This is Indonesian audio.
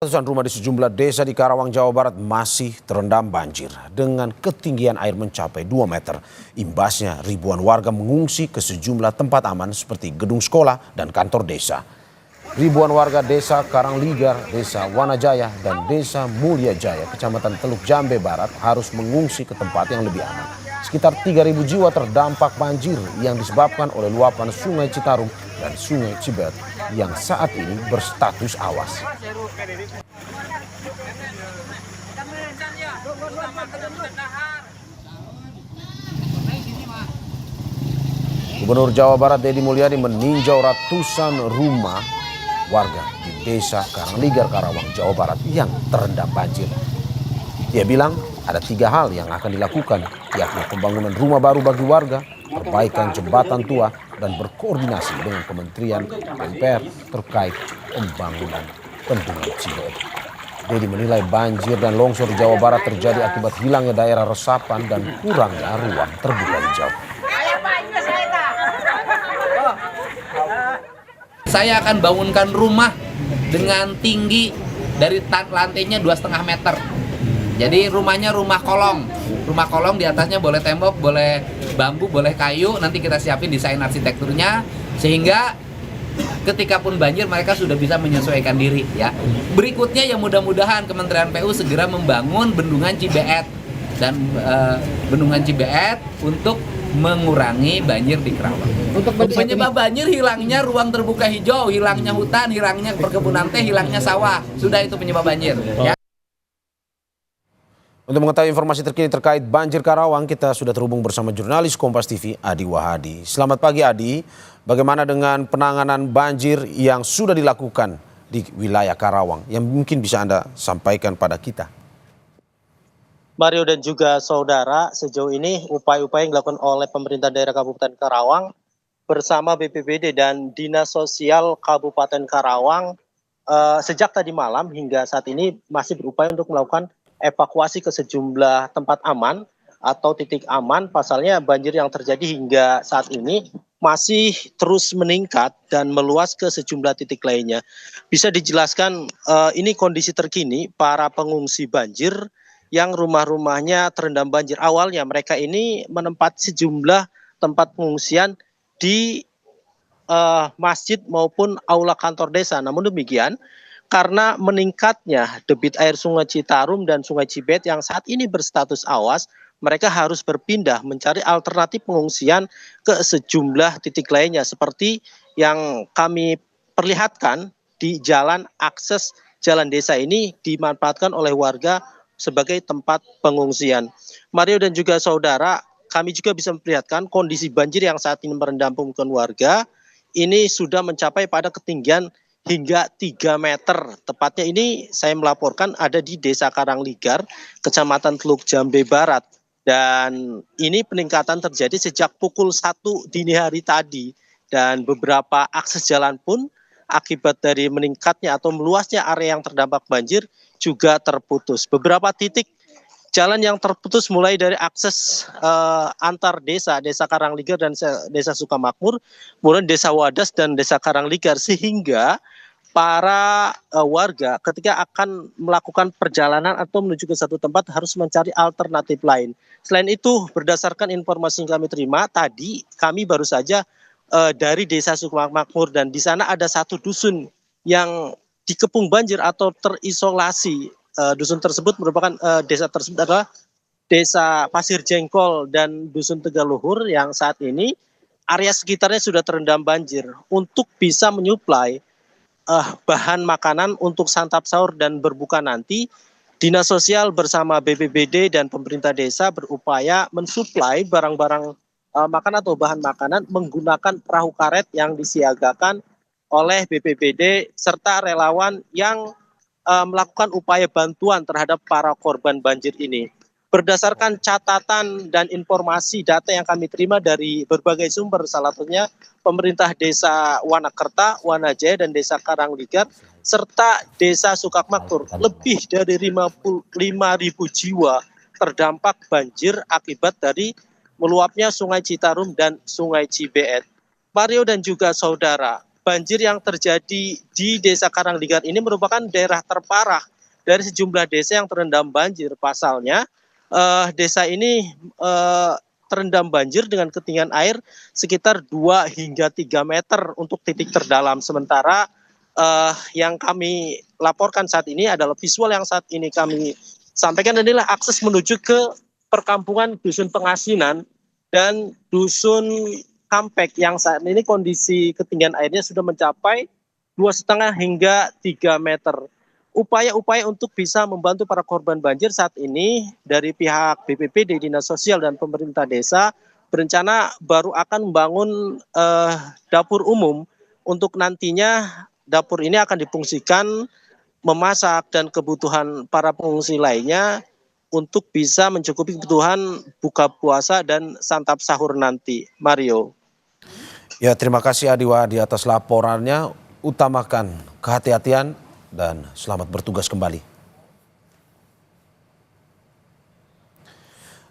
Ratusan rumah di sejumlah desa di Karawang, Jawa Barat masih terendam banjir dengan ketinggian air mencapai 2 meter. Imbasnya ribuan warga mengungsi ke sejumlah tempat aman seperti gedung sekolah dan kantor desa. Ribuan warga desa Karangligar, desa Wanajaya, dan desa Mulya Jaya, kecamatan Teluk Jambe Barat harus mengungsi ke tempat yang lebih aman. Sekitar 3.000 jiwa terdampak banjir yang disebabkan oleh luapan Sungai Citarum dan Sungai Cibet yang saat ini berstatus awas. Gubernur Jawa Barat Deddy Mulyadi meninjau ratusan rumah warga di desa Karangligar, Karawang, Jawa Barat yang terendam banjir. Dia bilang ada 3 hal yang akan dilakukan, yakni pembangunan rumah baru bagi warga, perbaikan jembatan tua, dan berkoordinasi dengan Kementerian PUPR terkait pembangunan bendungan Cibogo. Deddy menilai banjir dan longsor di Jawa Barat terjadi akibat hilangnya daerah resapan dan kurangnya ruang terbuka hijau. Saya akan bangunkan rumah dengan tinggi dari lantainya 2,5 meter. Jadi rumahnya rumah kolong. Rumah kolong di atasnya boleh tembok, boleh bambu, boleh kayu. Nanti kita siapin desain arsitekturnya sehingga ketika pun banjir mereka sudah bisa menyesuaikan diri ya. Berikutnya ya mudah-mudahan Kementerian PU segera membangun bendungan Cibeet dan bendungan Cibeet untuk mengurangi banjir di Karawang. Untuk penyebab banjir hilangnya ruang terbuka hijau, hilangnya hutan, hilangnya perkebunan teh, hilangnya sawah. Sudah itu penyebab banjir. Ya. Untuk mengetahui informasi terkini terkait banjir Karawang, kita sudah terhubung bersama jurnalis Kompas TV Adi Wahadi. Selamat pagi Adi, bagaimana dengan penanganan banjir yang sudah dilakukan di wilayah Karawang yang mungkin bisa Anda sampaikan pada kita? Mario dan juga saudara, sejauh ini upaya-upaya yang dilakukan oleh pemerintah daerah Kabupaten Karawang bersama BPBD dan Dinas Sosial Kabupaten Karawang sejak tadi malam hingga saat ini masih berupaya untuk melakukan evakuasi ke sejumlah tempat aman atau titik aman. Pasalnya banjir yang terjadi hingga saat ini masih terus meningkat dan meluas ke sejumlah titik lainnya. Bisa dijelaskan ini kondisi terkini para pengungsi banjir yang rumah-rumahnya terendam banjir. Awalnya mereka ini menempati sejumlah tempat pengungsian di masjid maupun aula kantor desa. Namun demikian, karena meningkatnya debit air Sungai Citarum dan Sungai Cibet yang saat ini berstatus awas, mereka harus berpindah mencari alternatif pengungsian ke sejumlah titik lainnya seperti yang kami perlihatkan di jalan akses jalan desa ini dimanfaatkan oleh warga sebagai tempat pengungsian. Mario dan juga saudara, kami juga bisa memperlihatkan kondisi banjir yang saat ini merendam pemukiman warga ini sudah mencapai pada ketinggian hingga 3 meter. Tepatnya ini saya melaporkan ada di Desa Karangligar, Kecamatan Teluk Jambe Barat. Dan ini peningkatan terjadi sejak pukul 1 dini hari tadi. Dan beberapa akses jalan pun akibat dari meningkatnya atau meluasnya area yang terdampak banjir juga terputus. Beberapa titik jalan yang terputus mulai dari akses antar desa, Desa Karangligar dan Desa Sukamakmur, kemudian Desa Wadas dan Desa Karangligar, sehingga para warga ketika akan melakukan perjalanan atau menuju ke satu tempat harus mencari alternatif lain. Selain itu, berdasarkan informasi yang kami terima, tadi kami baru saja dari Desa Sukamakmur dan di sana ada satu dusun yang dikepung banjir atau terisolasi. Dusun tersebut merupakan desa tersebut adalah Desa Pasir Jengkol dan Dusun Tegaluhur yang saat ini area sekitarnya sudah terendam banjir. Untuk bisa menyuplai bahan makanan untuk santap sahur dan berbuka nanti, Dinas Sosial bersama BPBD dan pemerintah desa berupaya mensuplai barang-barang makanan atau bahan makanan menggunakan perahu karet yang disiagakan oleh BPBD serta relawan yang melakukan upaya bantuan terhadap para korban banjir ini. Berdasarkan catatan dan informasi data yang kami terima dari berbagai sumber, salah satunya pemerintah Desa Wanakerta, Wanajaya, dan Desa Karangligar, serta Desa Sukamakmur, lebih dari 5.000 jiwa terdampak banjir akibat dari meluapnya Sungai Citarum dan Sungai Cibeet. Mario dan juga saudara, banjir yang terjadi di Desa Karangligar ini merupakan daerah terparah dari sejumlah desa yang terendam banjir. Pasalnya, desa ini terendam banjir dengan ketinggian air sekitar 2 hingga 3 meter untuk titik terdalam. Sementara yang kami laporkan saat ini adalah visual yang saat ini kami sampaikan adalah akses menuju ke perkampungan Dusun Pengasinan dan Dusun Kampek yang saat ini kondisi ketinggian airnya sudah mencapai 2,5 hingga 3 meter. Upaya-upaya untuk bisa membantu para korban banjir saat ini dari pihak BPBD, Dinas Sosial dan pemerintah desa berencana baru akan membangun dapur umum untuk nantinya dapur ini akan difungsikan memasak dan kebutuhan para pengungsi lainnya untuk bisa mencukupi kebutuhan buka puasa dan santap sahur nanti. Mario. Ya, terima kasih Adiwa di atas laporannya. Utamakan kehati-hatian dan selamat bertugas kembali.